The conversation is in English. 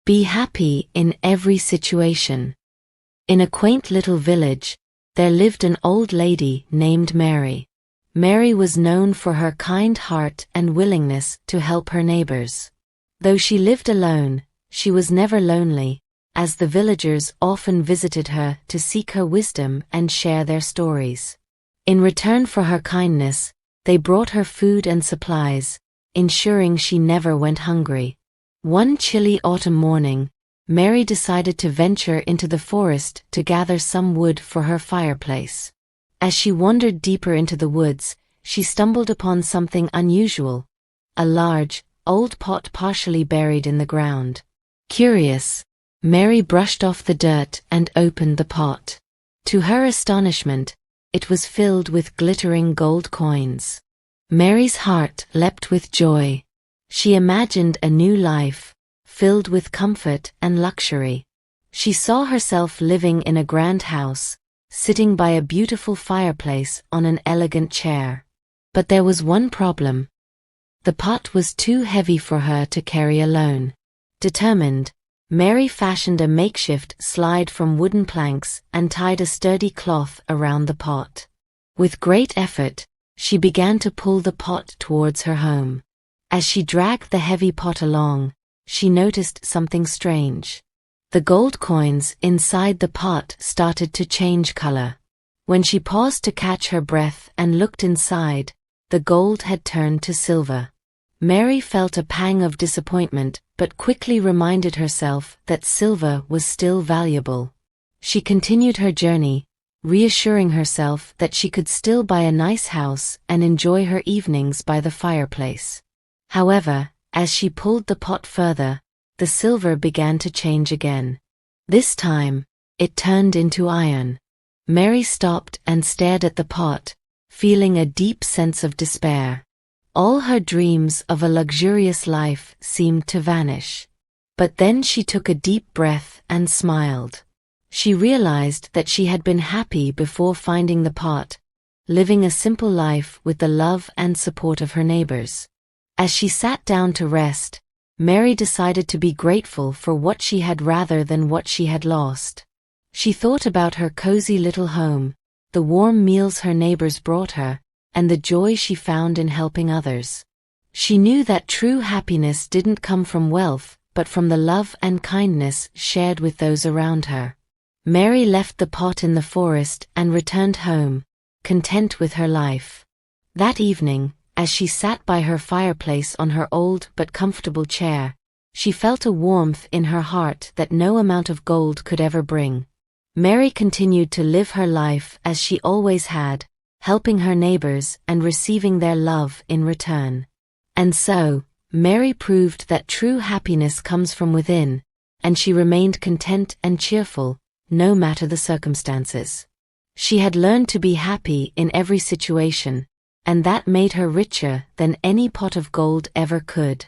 Be happy in every situation. In a quaint little village, there lived an old lady named Mary. Mary was known for her kind heart and willingness to help her neighbors. Though she lived alone, she was never lonely, as the villagers often visited her to seek her wisdom and share their stories. In return for her kindness, they brought her food and supplies, ensuring she never went hungry. One chilly autumn morning, Mary decided to venture into the forest to gather some wood for her fireplace. As she wandered deeper into the woods, she stumbled upon something unusual: a large, old pot partially buried in the ground. Curious, Mary brushed off the dirt and opened the pot. To her astonishment, it was filled with glittering gold coins. Mary's heart leapt with joy. She imagined a new life, filled with comfort and luxury. She saw herself living in a grand house, sitting by a beautiful fireplace on an elegant chair. But there was one problem. The pot was too heavy for her to carry alone. Determined, Mary fashioned a makeshift slide from wooden planks and tied a sturdy cloth around the pot. With great effort, she began to pull the pot towards her home. As she dragged the heavy pot along, she noticed something strange. The gold coins inside the pot started to change color. When she paused to catch her breath and looked inside, the gold had turned to silver. Mary felt a pang of disappointment, but quickly reminded herself that silver was still valuable. She continued her journey, reassuring herself that she could still buy a nice house and enjoy her evenings by the fireplace. However, as she pulled the pot further, the silver began to change again. This time, it turned into iron. Mary stopped and stared at the pot, feeling a deep sense of despair. All her dreams of a luxurious life seemed to vanish. But then she took a deep breath and smiled. She realized that she had been happy before finding the pot, living a simple life with the love and support of her neighbors. As she sat down to rest, Mary decided to be grateful for what she had rather than what she had lost. She thought about her cozy little home, the warm meals her neighbors brought her, and the joy she found in helping others. She knew that true happiness didn't come from wealth, but from the love and kindness shared with those around her. Mary left the pot in the forest and returned home, content with her life. That evening, as she sat by her fireplace on her old but comfortable chair, she felt a warmth in her heart that no amount of gold could ever bring. Mary continued to live her life as she always had, helping her neighbors and receiving their love in return. And so, Mary proved that true happiness comes from within, and she remained content and cheerful, no matter the circumstances. She had learned to be happy in every situation, and that made her richer than any pot of gold ever could.